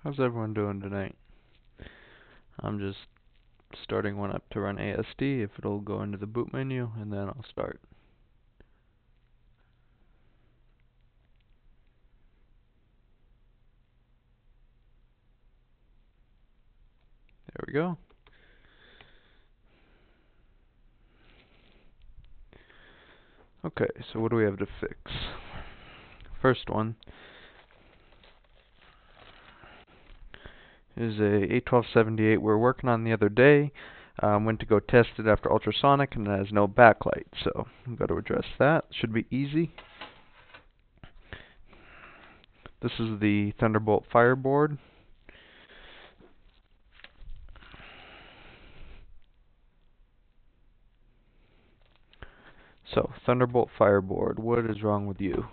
How's everyone doing tonight? I'm just starting one up to run ASD, if it'll go into the boot menu, and then I'll start. There we go. Okay, so what do we have to fix? First one is a 81278 we're working on the other day. Went to go test it after ultrasonic and it has no backlight, so I've got to address that. Should be easy. This is the Thunderbolt fireboard. So, Thunderbolt fireboard, what is wrong with you?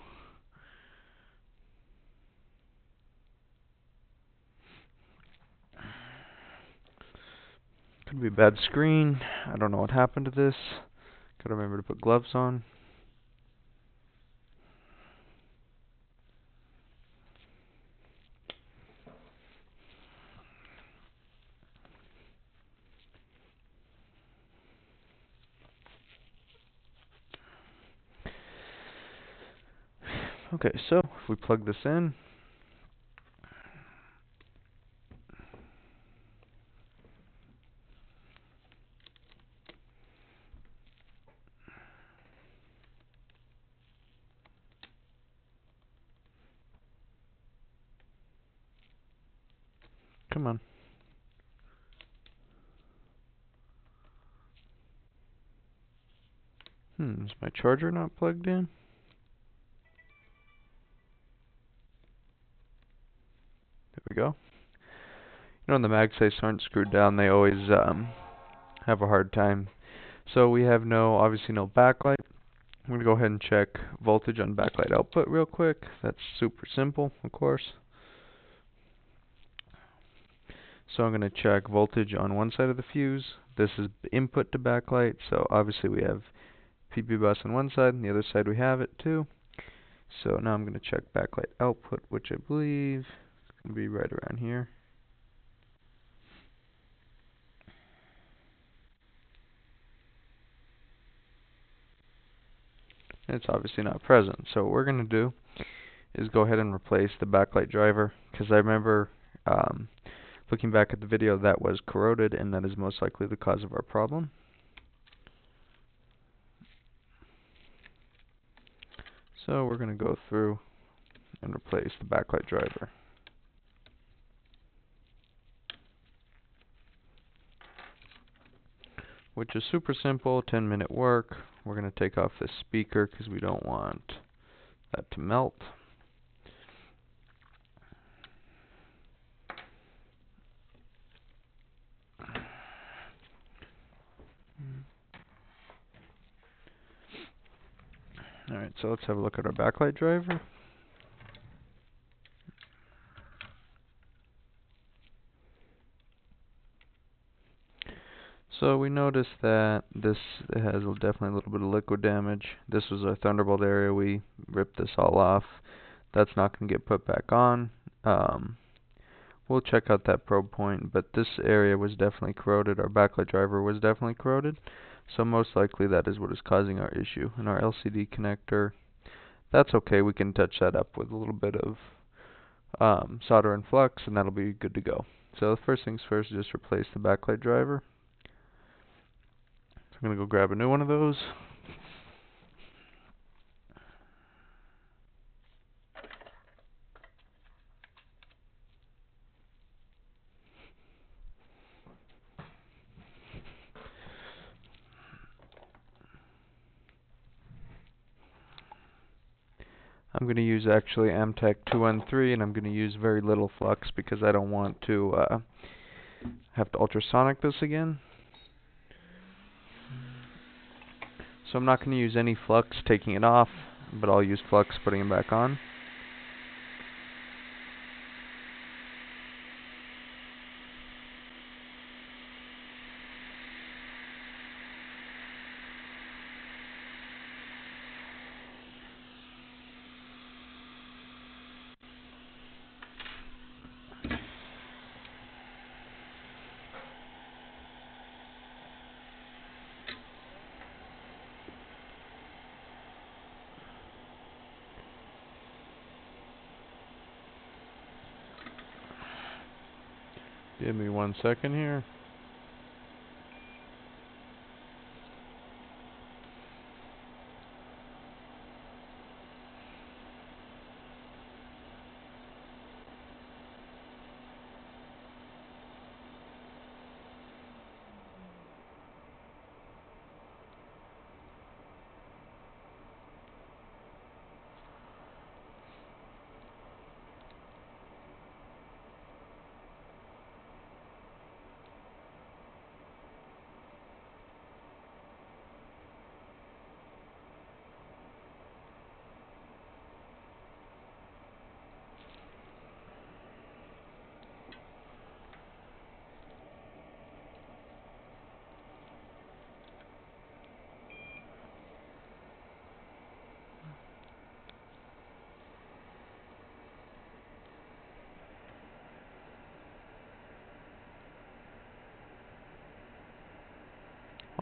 Could be a bad screen. I don't know what happened to this. Gotta remember to put gloves on. Okay, so if we plug this in, come on. Is my charger not plugged in? There we go. You know, when the MagSafes aren't screwed down, they always have a hard time. So we have obviously no backlight. I'm going to go ahead and check voltage on backlight output real quick. That's super simple, of course. So I'm going to check voltage on one side of the fuse. This is input to backlight, so obviously we have PB bus on one side, and the other side we have it too. So now I'm going to check backlight output, which I believe is going to be right around here. It's obviously not present. So what we're going to do is go ahead and replace the backlight driver, because I remember looking back at the video that was corroded, and that is most likely the cause of our problem. So we're going to go through and replace the backlight driver. Which is super simple, 10-minute work. We're going to take off this speaker because we don't want that to melt. Alright, so let's have a look at our backlight driver. So we noticed that this has definitely a little bit of liquid damage. This was our Thunderbolt area. We ripped this all off. That's not going to get put back on. We'll check out that probe point, but this area was definitely corroded. Our backlight driver was definitely corroded. So most likely that is what is causing our issue. And our LCD connector, that's okay. We can touch that up with a little bit of solder and flux, and that'll be good to go. So first things first, just replace the backlight driver. I'm going to go grab a new one of those. I'm going to use actually Amtech 213, and I'm going to use very little flux because I don't want to have to ultrasonic this again. So I'm not going to use any flux taking it off, but I'll use flux putting it back on. Give me 1 second here.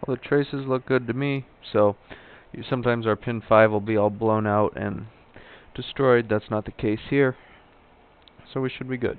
All the traces look good to me, so sometimes our pin 5 will be all blown out and destroyed. That's not the case here, so we should be good.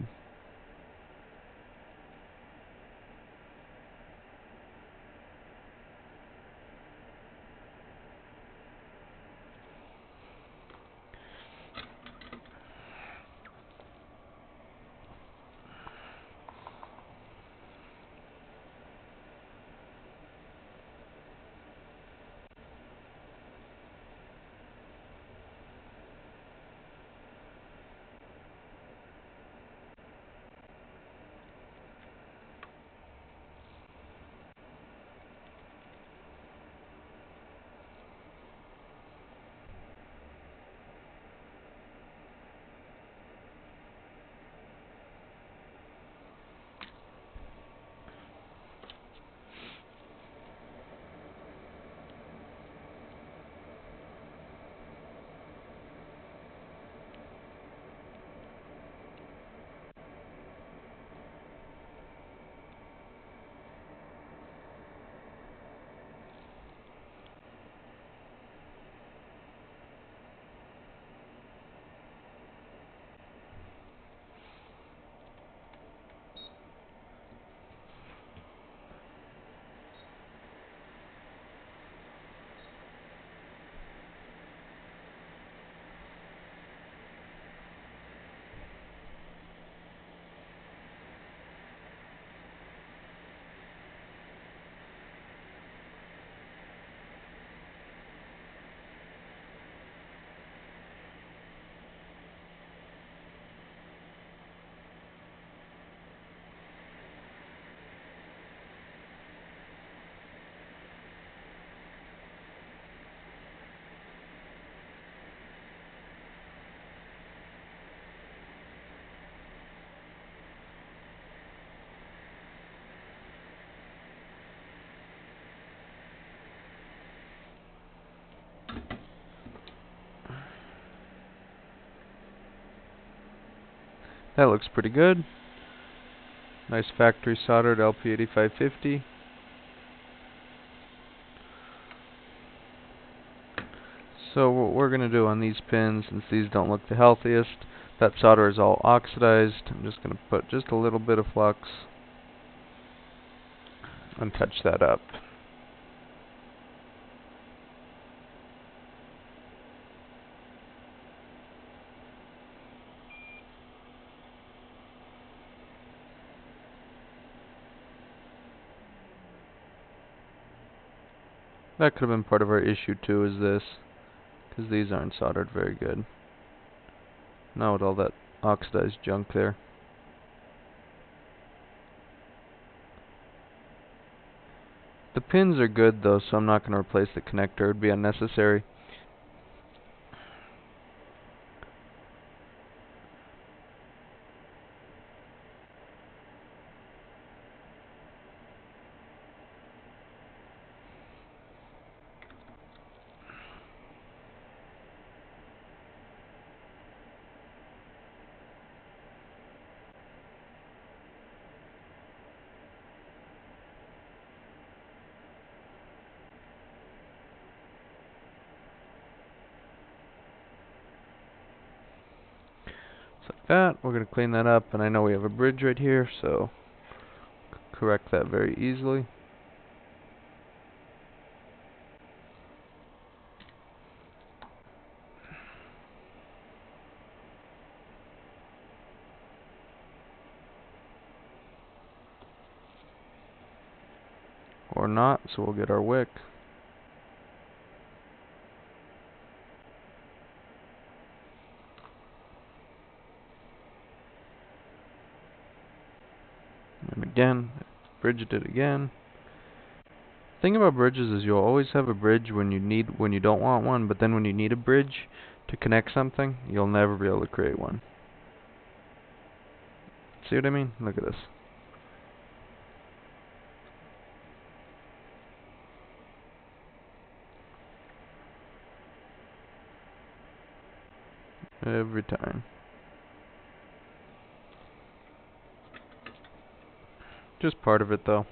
That looks pretty good. Nice factory soldered LP8550. So what we're going to do on these pins, since these don't look the healthiest, that solder is all oxidized. I'm just going to put just a little bit of flux and touch that up. That could have been part of our issue too, is this, because these aren't soldered very good. Now with all that oxidized junk there. The pins are good though, so I'm not going to replace the connector. It would be unnecessary. Like that. We're going to clean that up, and I know we have a bridge right here, so correct that very easily. Or not, so we'll get our wick. And again, bridged it again. Thing about bridges is you'll always have a bridge when you don't want one, but then when you need a bridge to connect something, you'll never be able to create one. See what I mean? Look at this. Every time. Just part of it though.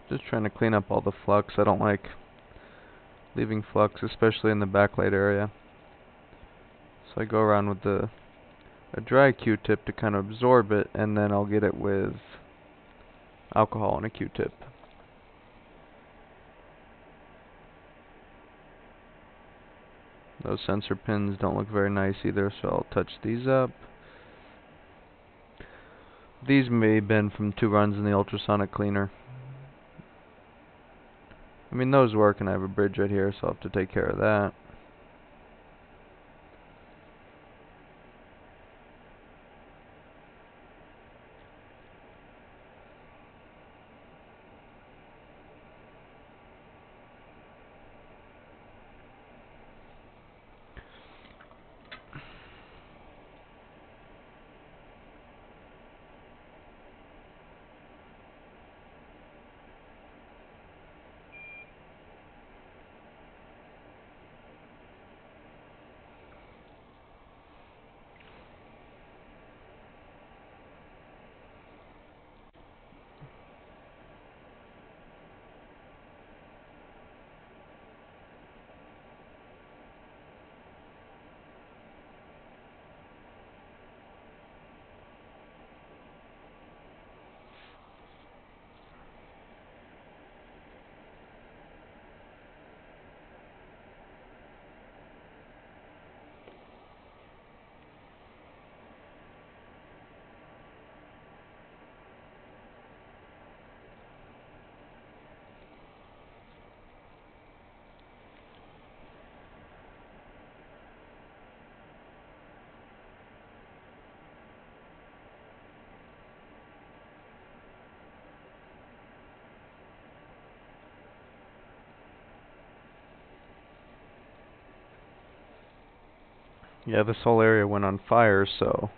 Just trying to clean up all the flux. I don't like leaving flux, especially in the backlight area. So I go around with a dry Q-tip to kind of absorb it, and then I'll get it with alcohol and a Q-tip. Those sensor pins don't look very nice either, so I'll touch these up. These may have been from 2 runs in the ultrasonic cleaner. I mean, those work, and I have a bridge right here, so I'll have to take care of that. Yeah, this whole area went on fire, so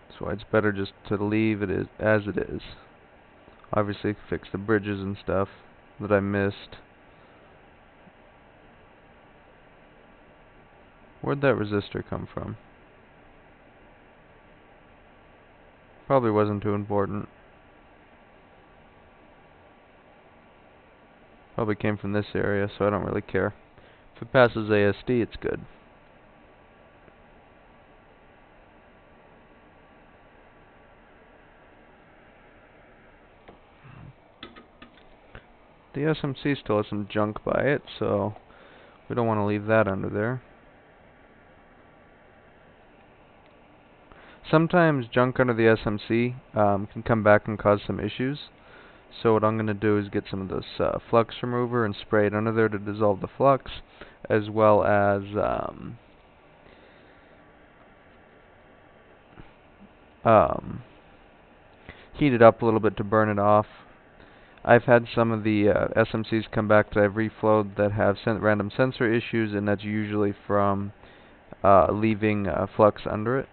that's why it's better just to leave it as it is. Obviously fix the bridges and stuff that I missed. Where'd that resistor come from? Probably wasn't too important. Probably came from this area, so I don't really care. If it passes ASD, it's good. The SMC still has some junk by it, so we don't want to leave that under there. Sometimes junk under the SMC can come back and cause some issues. So what I'm going to do is get some of this flux remover and spray it under there to dissolve the flux, as well as heat it up a little bit to burn it off. I've had some of the SMCs come back that I've reflowed that have random sensor issues, and that's usually from leaving flux under it.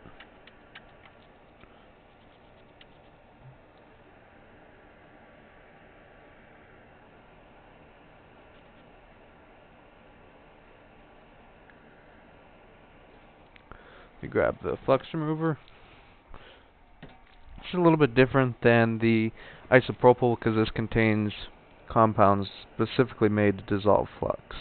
You grab the flux remover. It's a little bit different than the isopropyl because this contains compounds specifically made to dissolve flux.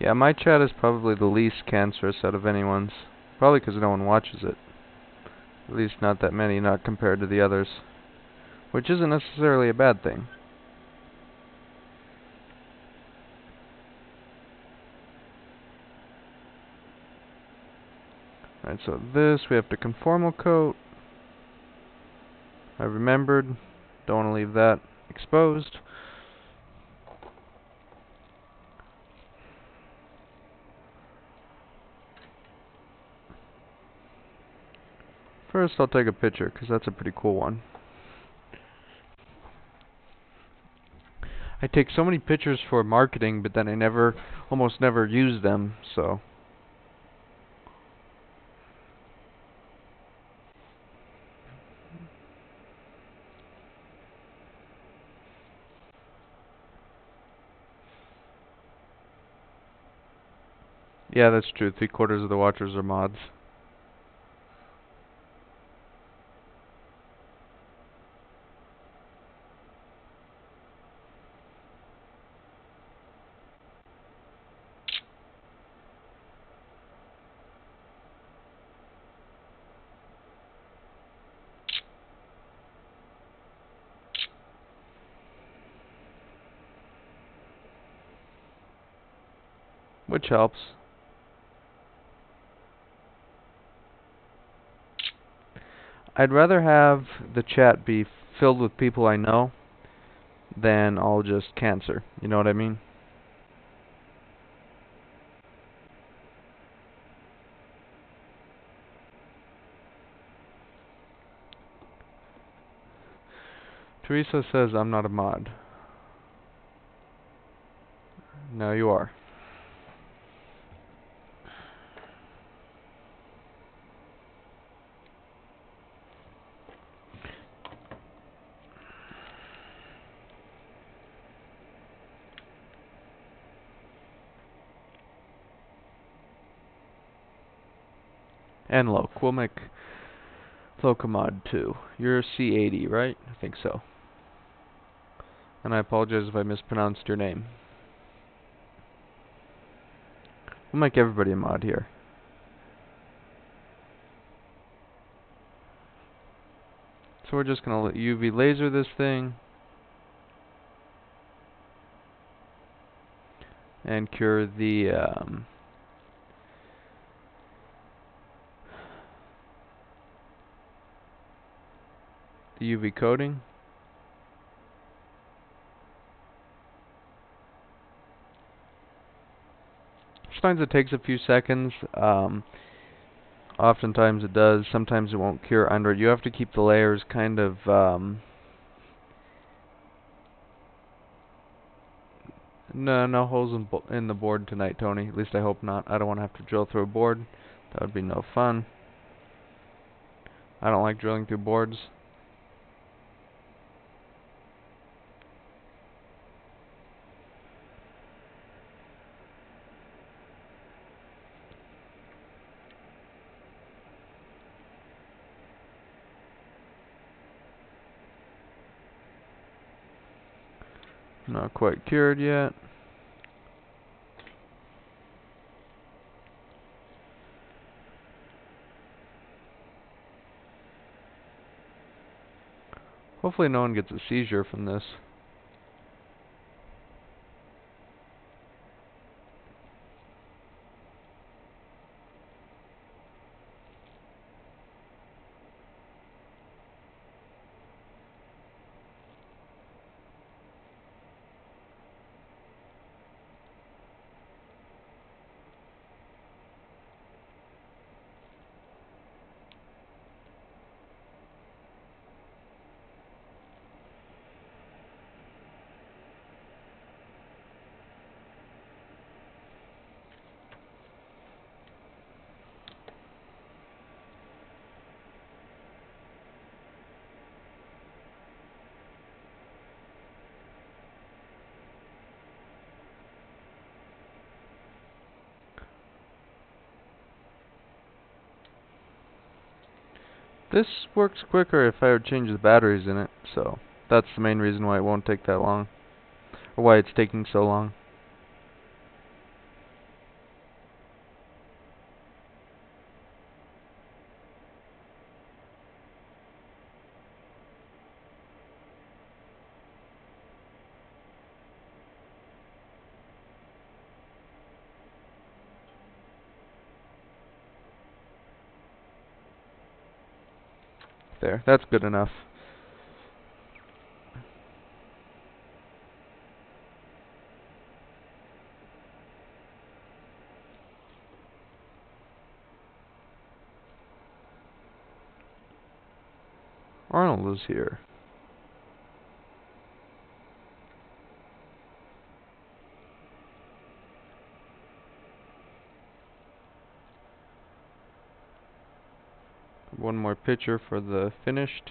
Yeah, my chat is probably the least cancerous out of anyone's. Probably because no one watches it. At least not that many, not compared to the others. Which isn't necessarily a bad thing. Alright, so this we have to conformal coat. I remembered. Don't want to leave that exposed. First I'll take a picture, because that's a pretty cool one. I take so many pictures for marketing, but then I almost never use them, so. Yeah, that's true. 3/4 of the watchers are mods. Which helps. I'd rather have the chat be filled with people I know than all just cancer. You know what I mean? Teresa says I'm not a mod. No, you are. And Loc. We'll make Locomod too. You're C80, right? I think so. And I apologize if I mispronounced your name. We'll make everybody a mod here. So we're just going to UV laser this thing. And cure the UV coating. Sometimes it takes a few seconds. Oftentimes it does. Sometimes it won't cure under it. You have to keep the layers kind of no holes in the board tonight, Tony. At least I hope not. I don't want to have to drill through a board. That would be no fun. I don't like drilling through boards. Not quite cured yet. Hopefully no one gets a seizure from this. This works quicker if I would change the batteries in it, so that's the main reason why it won't take that long, or why it's taking so long. There, that's good enough. Arnold is here. One more picture for the finished.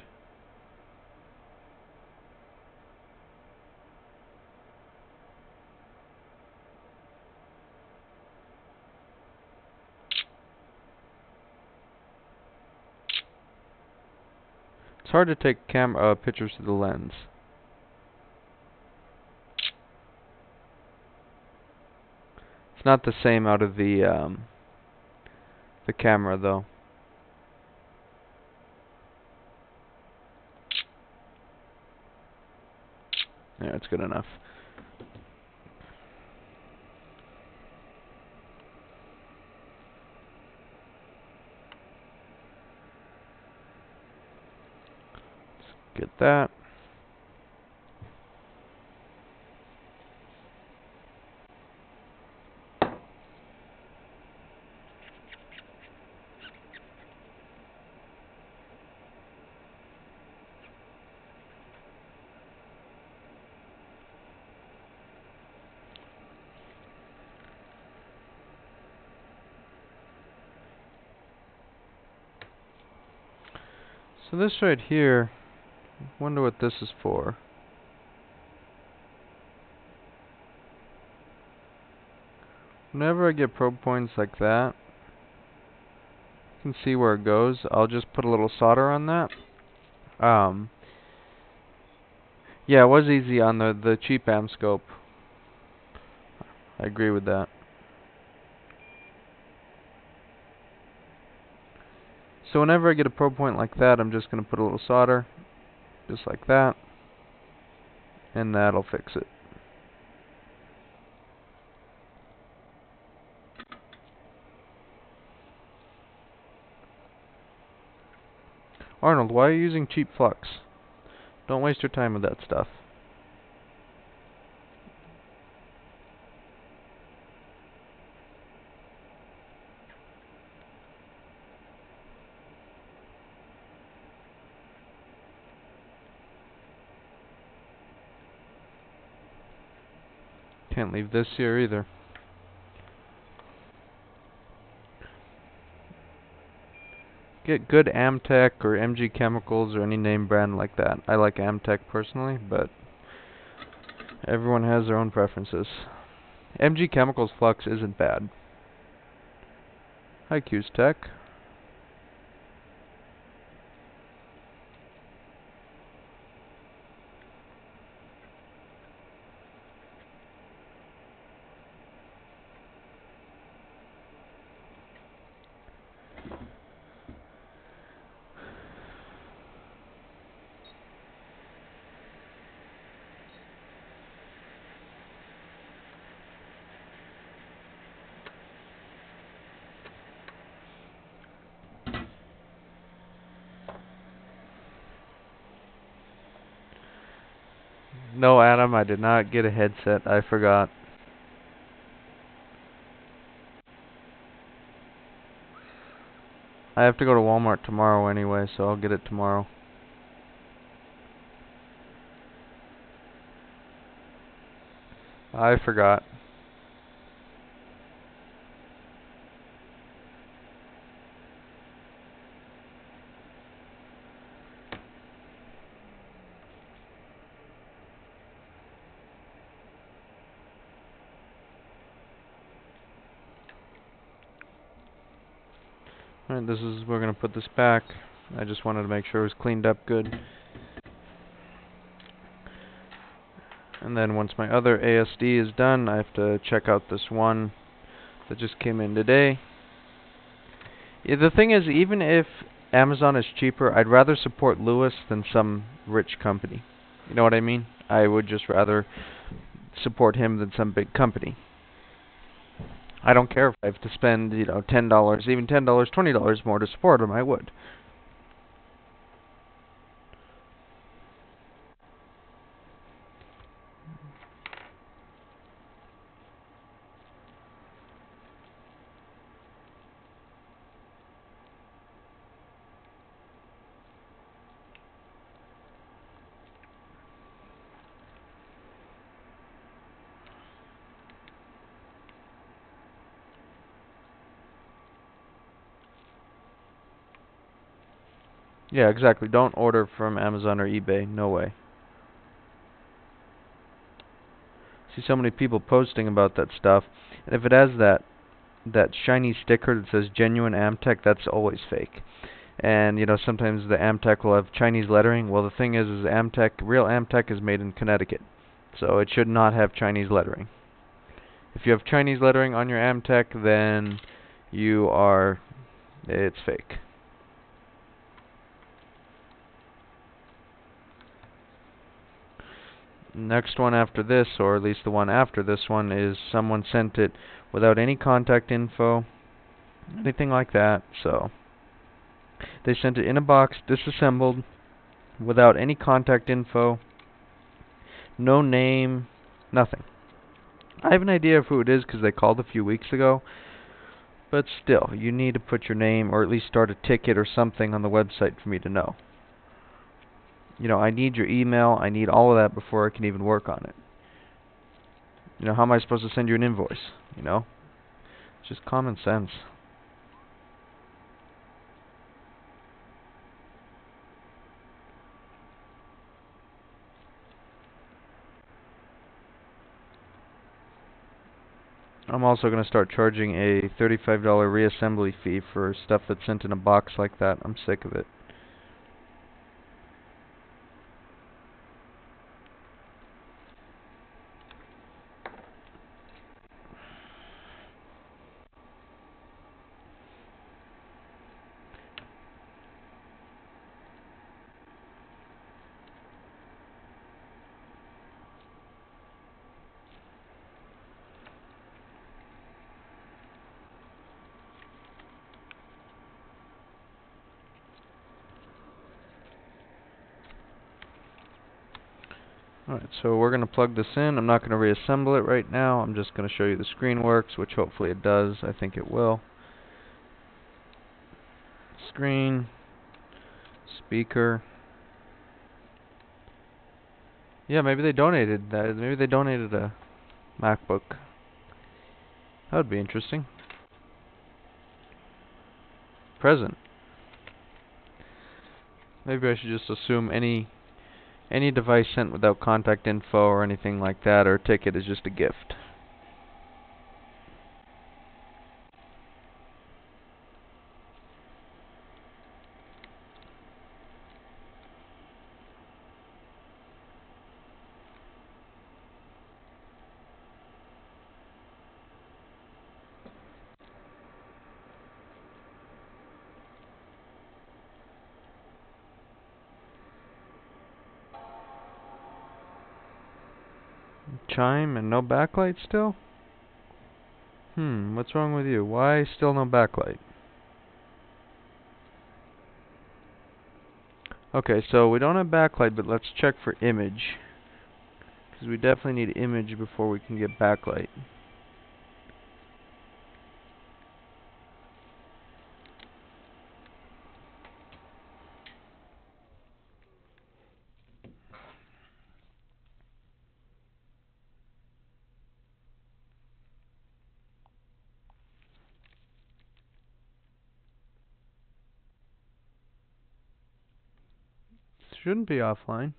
It's hard to take pictures through the lens. It's not the same out of the camera though. Yeah, it's good enough. Let's get that. So this right here, wonder what this is for. Whenever I get probe points like that, can see where it goes, I'll just put a little solder on that. Yeah, it was easy on the cheap am scope. I agree with that. So whenever I get a probe point like that, I'm just going to put a little solder, just like that, and that'll fix it. Arnold, why are you using cheap flux? Don't waste your time with that stuff. Can't leave this here either. Get good Amtech or MG Chemicals or any name brand like that. I like Amtech personally, but everyone has their own preferences. MG Chemicals flux isn't bad. Hi, Q's Tech. No, Adam, I did not get a headset. I forgot. I have to go to Walmart tomorrow anyway, so I'll get it tomorrow. I forgot. Alright, we're gonna put this back. I just wanted to make sure it was cleaned up good. And then once my other ASD is done, I have to check out this one that just came in today. Yeah, the thing is, even if Amazon is cheaper, I'd rather support Lewis than some rich company. You know what I mean? I would just rather support him than some big company. I don't care if I have to spend, $10, even $10, $20 more to support him, I would. Yeah, exactly. Don't order from Amazon or eBay. No way. See so many people posting about that stuff, and if it has that shiny sticker that says genuine Amtech, that's always fake. And sometimes the Amtech will have Chinese lettering. Well, the thing is real Amtech is made in Connecticut, so it should not have Chinese lettering. If you have Chinese lettering on your Amtech, then it's fake. Next one after this, or at least the one after this one, is someone sent it without any contact info, anything like that. So they sent it in a box, disassembled, without any contact info, no name, nothing. I have an idea of who it is because they called a few weeks ago, but still, you need to put your name or at least start a ticket or something on the website for me to know. I need your email, I need all of that before I can even work on it. How am I supposed to send you an invoice? It's just common sense. I'm also going to start charging a $35 reassembly fee for stuff that's sent in a box like that. I'm sick of it. Alright, so we're going to plug this in. I'm not going to reassemble it right now. I'm just going to show you the screen works, which hopefully it does. I think it will. Screen, speaker. Yeah, maybe they donated that. Maybe they donated a MacBook. That would be interesting. Present. Maybe I should just assume any device sent without contact info or anything like that or ticket is just a gift. Chime and no backlight still? What's wrong with you? Why still no backlight? Okay, so we don't have backlight, but let's check for image. Because we definitely need image before we can get backlight. Shouldn't be offline.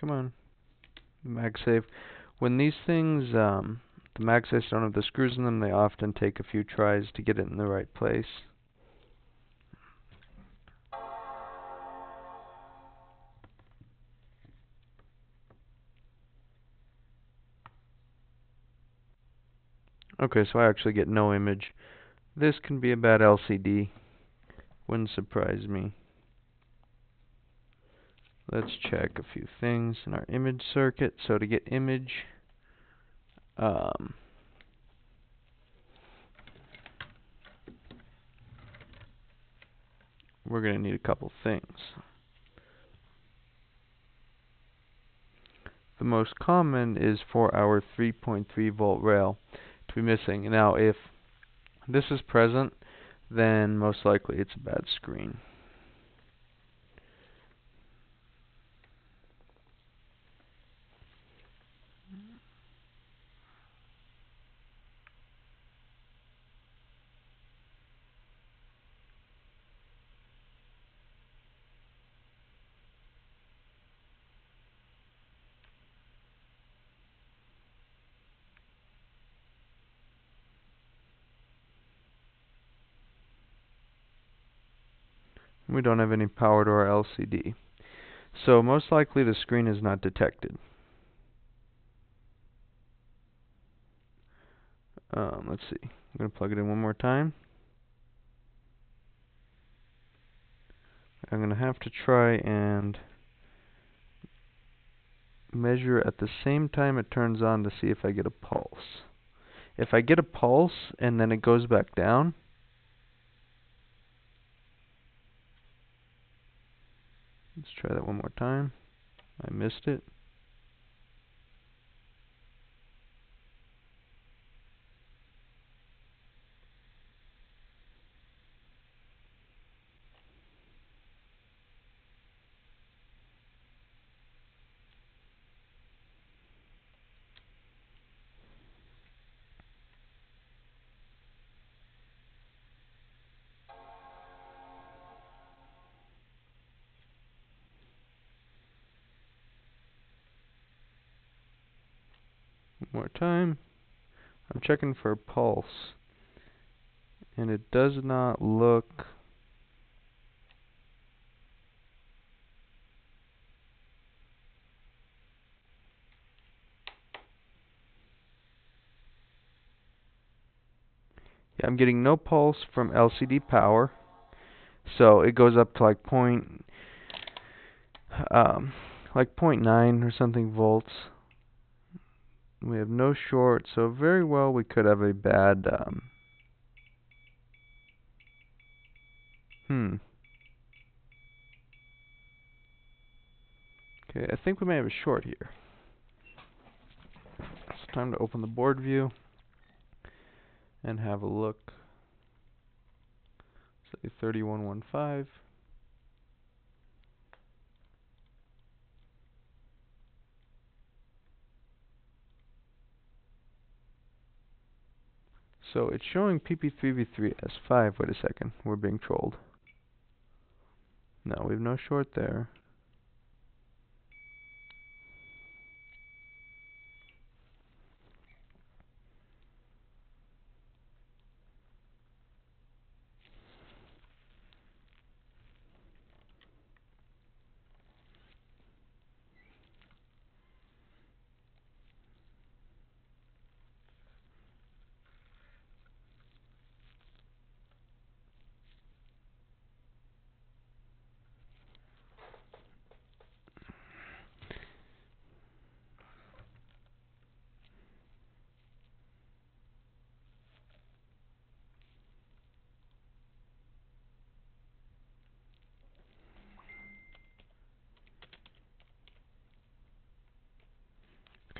Come on. MagSafe. When these things, the MagSafes don't have the screws in them, they often take a few tries to get it in the right place. Okay, so I actually get no image. This can be a bad LCD. Wouldn't surprise me. Let's check a few things in our image circuit. So to get image, we're going to need a couple things. The most common is for our 3.3 volt rail to be missing. Now, if this is present, then most likely it's a bad screen. We don't have any power to our LCD. So most likely the screen is not detected. Let's see. I'm going to plug it in one more time. I'm going to have to try and measure at the same time it turns on to see if I get a pulse. If I get a pulse and then it goes back down, let's try that one more time. I missed it. more time. I'm checking for a pulse, and it does not look... Yeah, I'm getting no pulse from LCD power, so it goes up to like like 0.9 or something volts. We have no short, so very well we could have a bad Okay, I think we may have a short here. It's time to open the board view and have a look. Say 3115. So it's showing PP3V3 as 5. Wait a second, we're being trolled. No, we have no short there.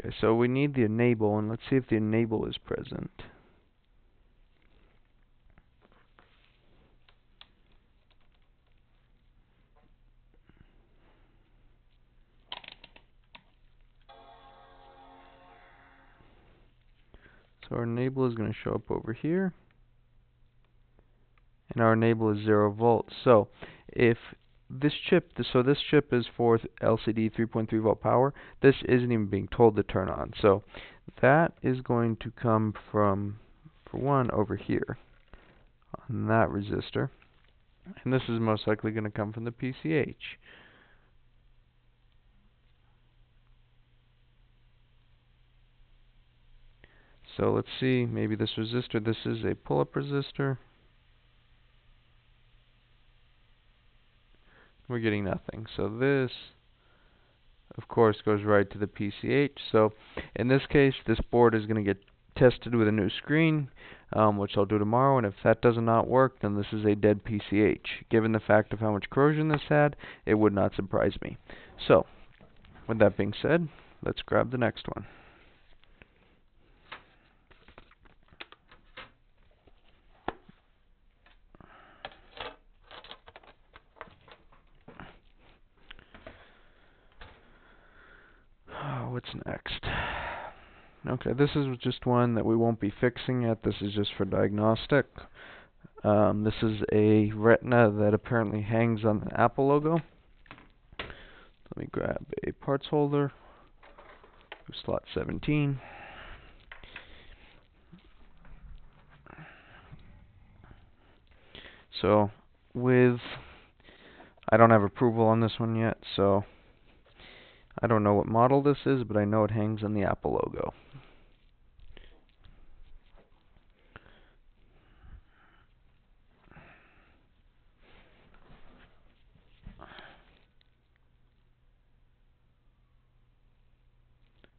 Okay, so we need the enable, and let's see if the enable is present. So our enable is going to show up over here, and our enable is 0 volts. So if this chip, this chip is for LCD 3.3 volt power, this isn't even being told to turn on. So that is going to come from, for one, over here on that resistor, and this is most likely going to come from the PCH. So let's see, maybe this resistor, this is a pull-up resistor. We're getting nothing. So this, of course, goes right to the PCH. So in this case, this board is going to get tested with a new screen, which I'll do tomorrow. And if that does not work, then this is a dead PCH. Given the fact of how much corrosion this had, it would not surprise me. So, with that being said, let's grab the next one. What's next? Okay, this is just one that we won't be fixing yet. This is just for diagnostic. This is a retina that apparently hangs on the Apple logo. Let me grab a parts holder, slot 17. So I don't have approval on this one yet, so I don't know what model this is, but I know it hangs on the Apple logo.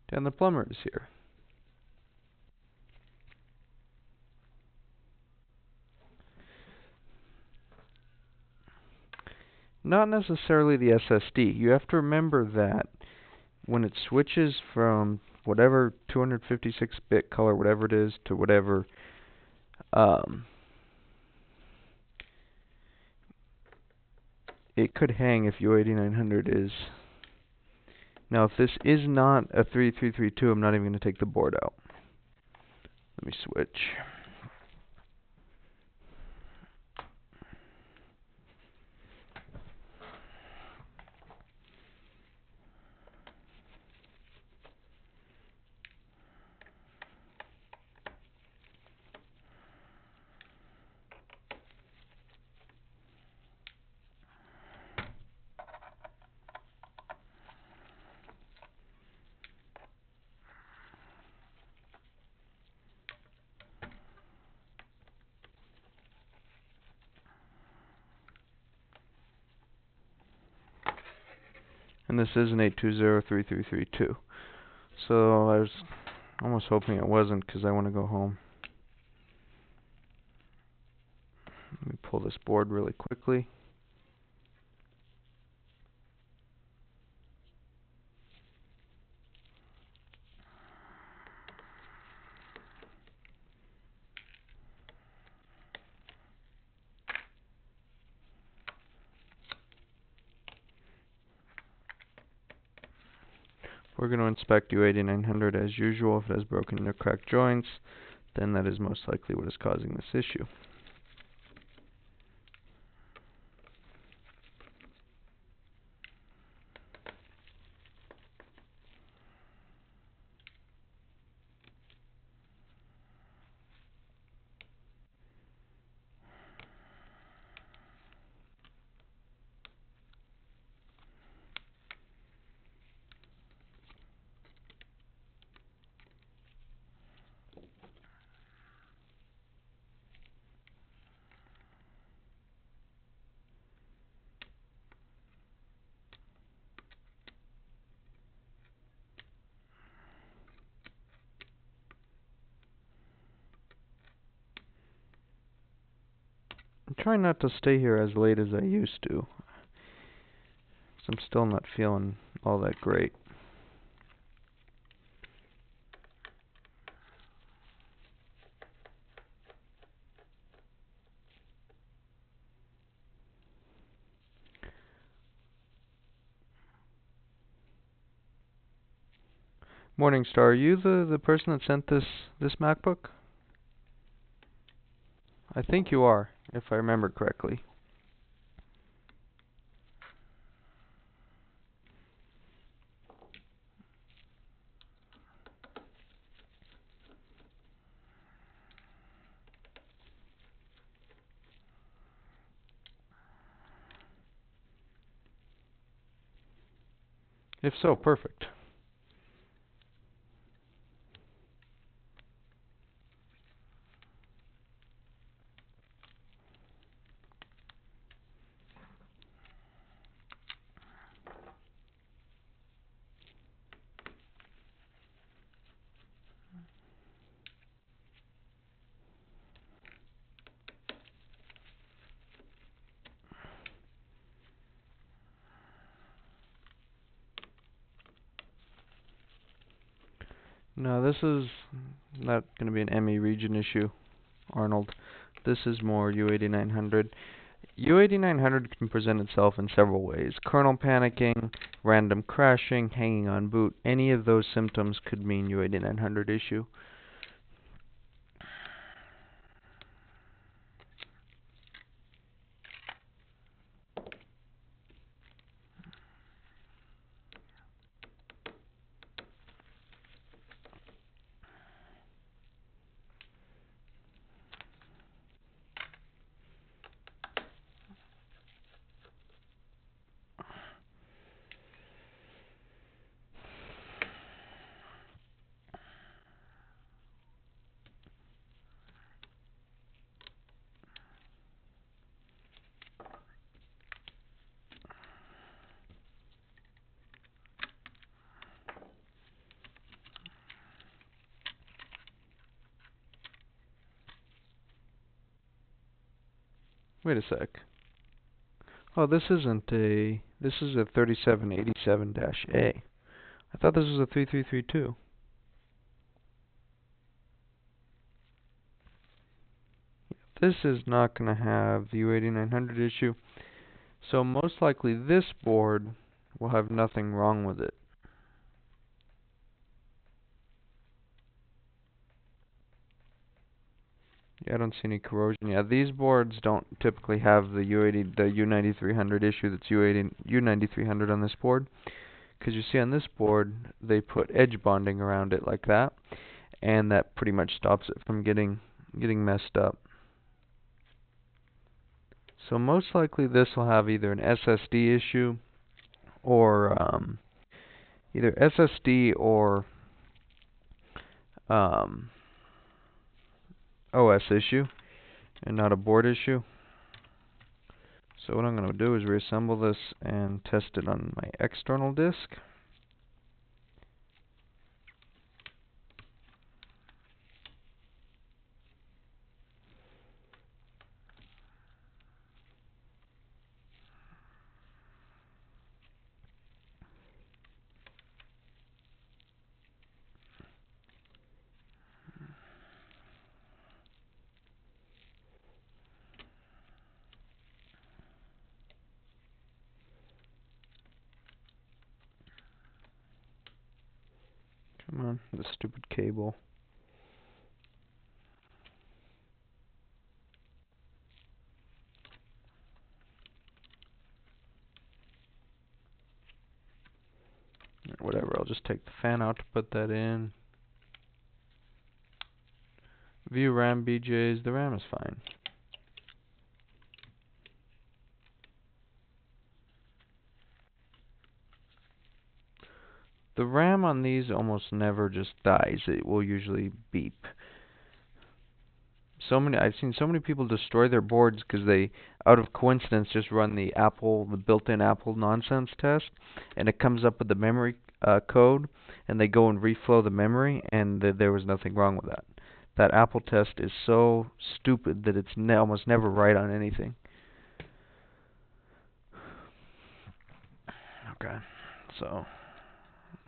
And the plumber is here. Not necessarily the SSD. You have to remember that when it switches from whatever 256-bit color, whatever it is, to whatever it could hang if U8900 is. Now, if this is not a 3332, I'm not even going to take the board out. Let me switch. And this is an 8203332. So I was almost hoping it wasn't, because I want to go home. Let me pull this board really quickly. We're going to inspect U8900 as usual. If it has broken or cracked joints, then that is most likely what is causing this issue. I'm trying not to stay here as late as I used to, 'cause I'm still not feeling all that great. Morningstar, are you the person that sent this MacBook? I think you are, if I remember correctly. If so, perfect. No, this is not going to be an ME region issue, Arnold. This is more U8900. U8900 can present itself in several ways. Kernel panicking, random crashing, hanging on boot. Any of those symptoms could mean U8900 issue. Wait a sec. Oh, this isn't a... This is a 3787-A. I thought this was a 3332. This is not going to have the U8900 issue. So most likely this board will have nothing wrong with it. Yeah, I don't see any corrosion. Yeah, these boards don't typically have the U9300 issue that's U9300 on this board. Because you see on this board, they put edge bonding around it like that, and that pretty much stops it from getting messed up. So most likely this will have either an SSD issue or either SSD or OS issue, and not a board issue. So what I'm going to do is reassemble this and test it on my external disk. Come on, this stupid cable. Whatever, I'll just take the fan out to put that in. View RAM BJs, the RAM is fine. The RAM on these almost never just dies. It will usually beep. I've seen so many people destroy their boards because they, out of coincidence, just run the built-in Apple nonsense test, and it comes up with the memory code, and they go and reflow the memory, and there was nothing wrong with that. That Apple test is so stupid that it's almost never right on anything. Okay, so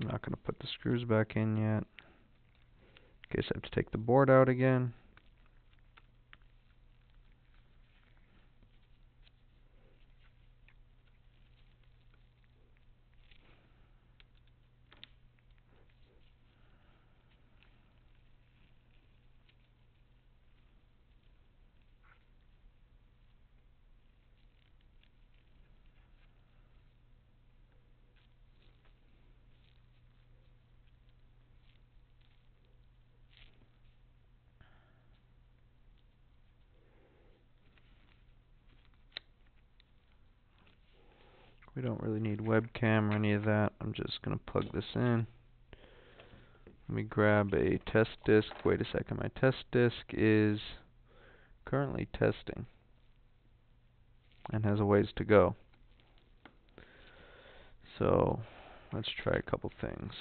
I'm not going to put the screws back in yet. In case I have to take the board out again. We don't really need webcam or any of that. I'm just going to plug this in. Let me grab a test disk. Wait a second, my test disk is currently testing and has a ways to go. So let's try a couple things.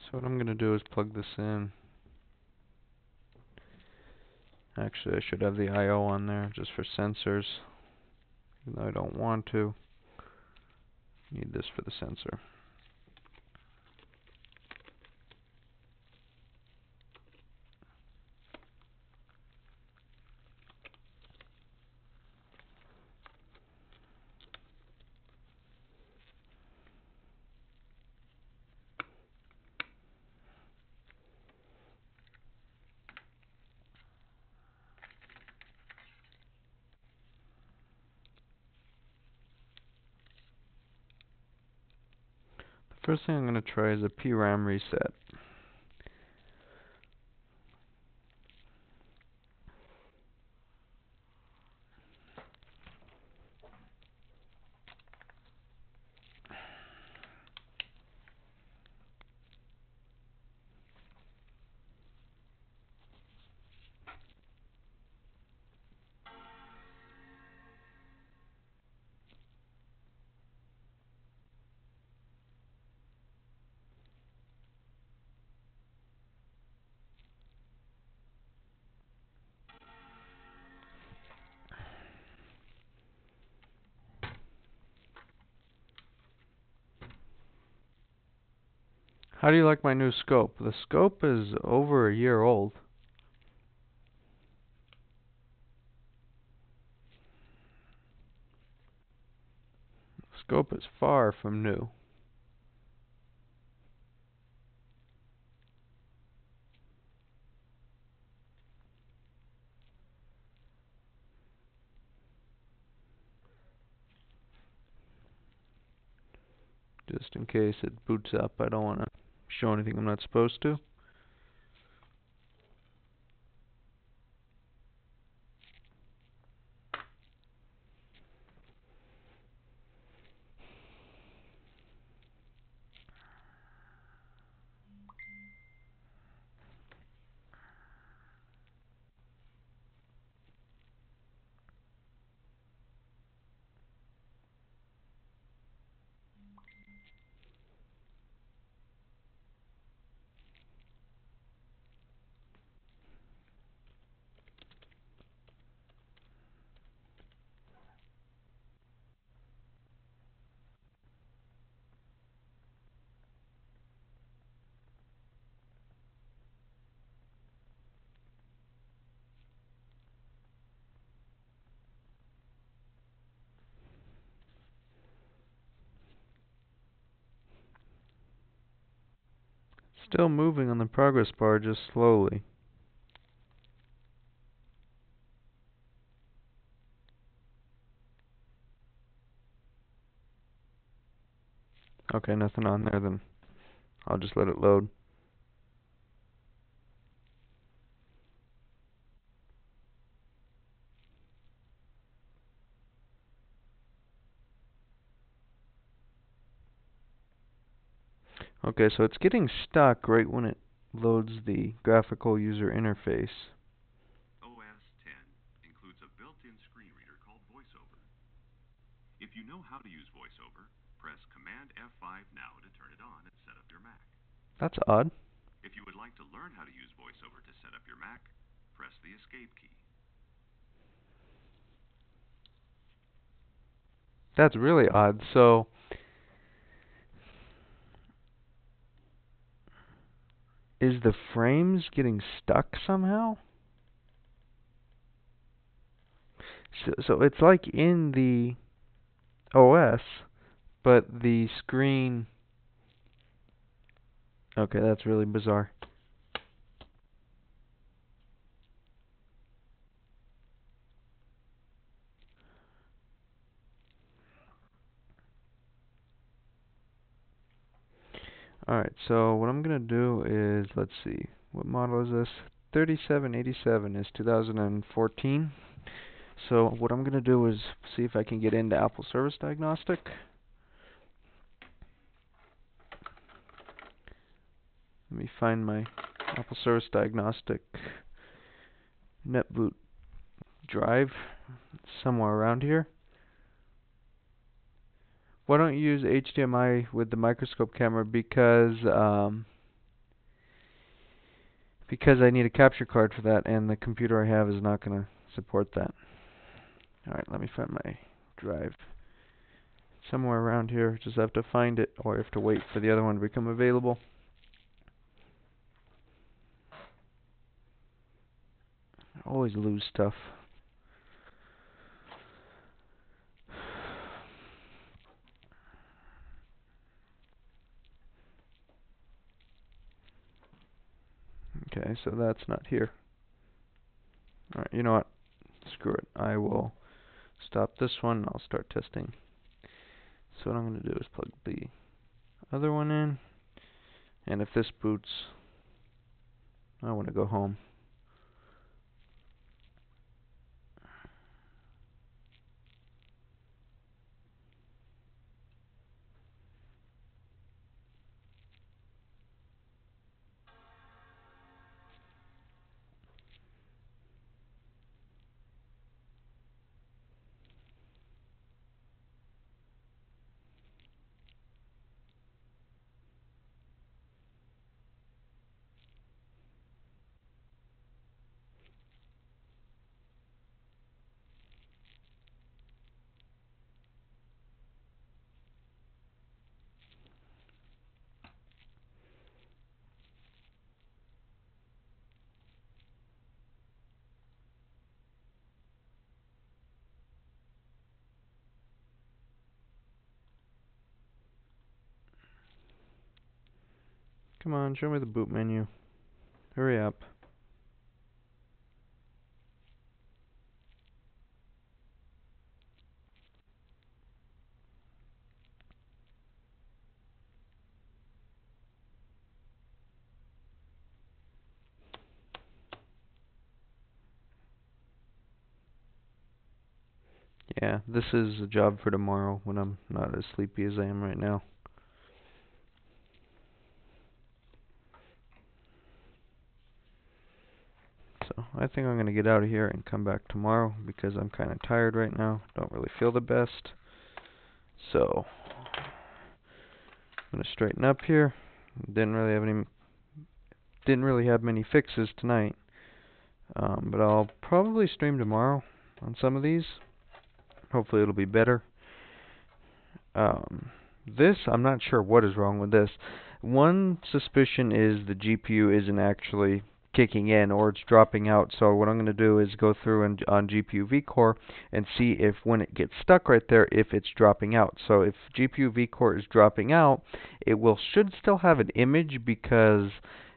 So what I'm going to do is plug this in. Actually, I should have the I/O on there just for sensors, even though I don't want to. Need this for the sensor. The first thing I'm going to try is a PRAM reset. How do you like my new scope? The scope is over a year old. The scope is far from new. Just in case it boots up, I don't want to show anything I'm not supposed to. Still moving on the progress bar, just slowly. Okay, nothing on there, then I'll just let it load. Okay, so it's getting stuck right when it loads the graphical user interface. OS 10 includes a built-in screen reader called VoiceOver. If you know how to use VoiceOver, press Command F5 now to turn it on and set up your Mac. That's odd. If you would like to learn how to use VoiceOver to set up your Mac, press the Escape key. That's really odd. So, is the frames getting stuck somehow? So it's like in the OS, but the screen... Okay, that's really bizarre. Alright, so what I'm going to do is, let's see, what model is this? 3787 is 2014. So what I'm going to do is see if I can get into Apple Service Diagnostic. Let me find my Apple Service Diagnostic NetBoot drive somewhere around here. Why don't you use HDMI with the microscope camera? Because I need a capture card for that, and the computer I have is not going to support that. Alright, let me find my drive. Somewhere around here, just have to find it, or I have to wait for the other one to become available. I always lose stuff. Okay, so that's not here. Alright, you know what? Screw it. I will stop this one, and I'll start testing. So what I'm going to do is plug the other one in, and if this boots, I want to go home. Come on, show me the boot menu. Hurry up. Yeah, this is a job for tomorrow when I'm not as sleepy as I am right now. So I think I'm going to get out of here and come back tomorrow because I'm kind of tired right now. Don't really feel the best. So I'm going to straighten up here. Didn't really have many fixes tonight. But I'll probably stream tomorrow on some of these. Hopefully it'll be better. This, I'm not sure what is wrong with this. One suspicion is the GPU isn't actually kicking in or it's dropping out. So what I'm going to do is go through and on GPU vCore and see if when it gets stuck right there, if it's dropping out. So if GPU vCore is dropping out, it should still have an image because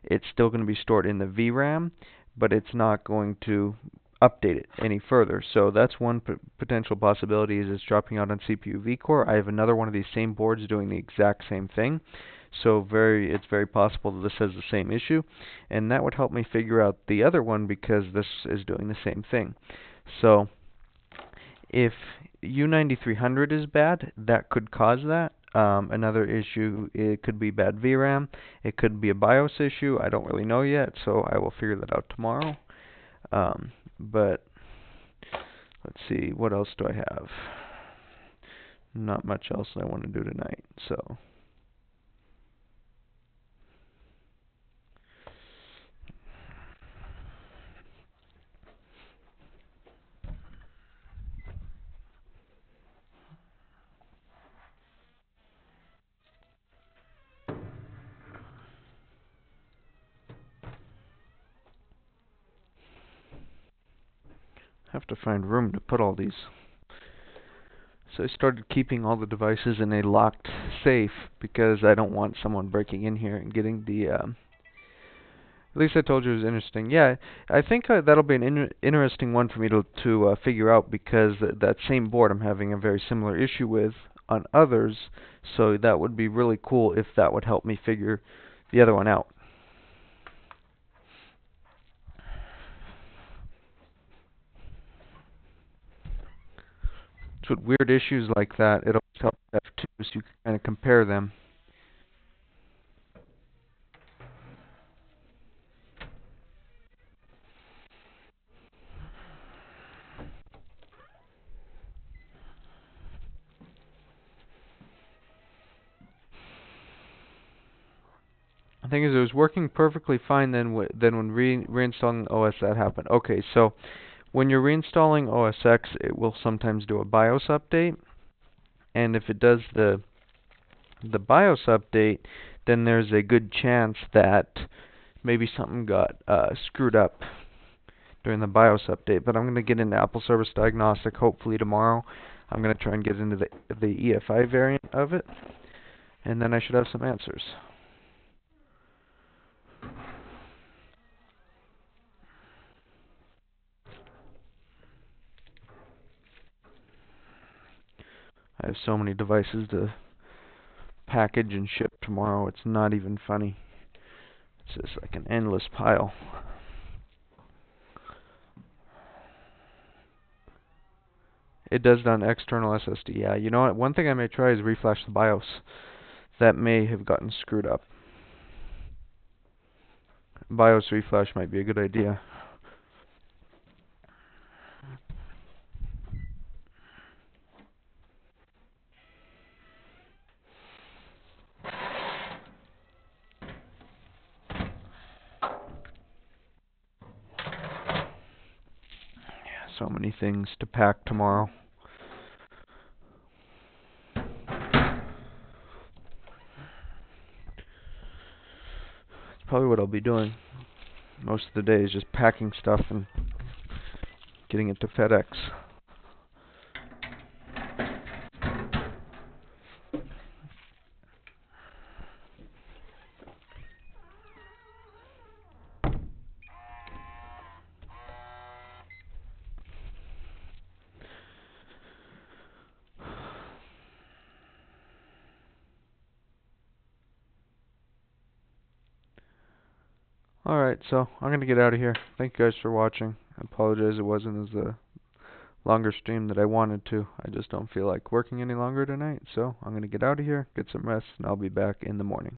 it's still going to be stored in the VRAM, but it's not going to update it any further. So that's one potential possibility, is it's dropping out on CPU vCore. I have another one of these same boards doing the exact same thing. So it's very possible that this has the same issue, and that would help me figure out the other one because this is doing the same thing. So if U9300 is bad, that could cause that. Another issue, it could be bad VRAM. It could be a BIOS issue. I don't really know yet, so I will figure that out tomorrow. But let's see, what else do I have? Not much else I want to do tonight, so have to find room to put all these. So I started keeping all the devices in a locked safe because I don't want someone breaking in here and getting the at least I told you it was interesting. Yeah, I think that'll be an interesting one for me to figure out because that same board I'm having a very similar issue with on others, so that would be really cool if that would help me figure the other one out. So with weird issues like that, it'll help F2 so you can kind of compare them. The thing is, it was working perfectly fine then when reinstalling OS that happened. Okay, so when you're reinstalling OS X, it will sometimes do a BIOS update, and if it does the BIOS update, then there's a good chance that maybe something got screwed up during the BIOS update. But I'm going to get into Apple Service Diagnostic hopefully tomorrow. I'm going to try and get into the EFI variant of it, and then I should have some answers. I have so many devices to package and ship tomorrow, it's not even funny. It's just like an endless pile. It does on external SSD. Yeah, you know what? One thing I may try is reflash the BIOS. That may have gotten screwed up. BIOS reflash might be a good idea. So many things to pack tomorrow. It's probably what I'll be doing most of the day, is just packing stuff and getting it to FedEx. Alright, so I'm going to get out of here. Thank you guys for watching. I apologize it wasn't as longer stream that I wanted to. I just don't feel like working any longer tonight, so I'm going to get out of here, get some rest, and I'll be back in the morning.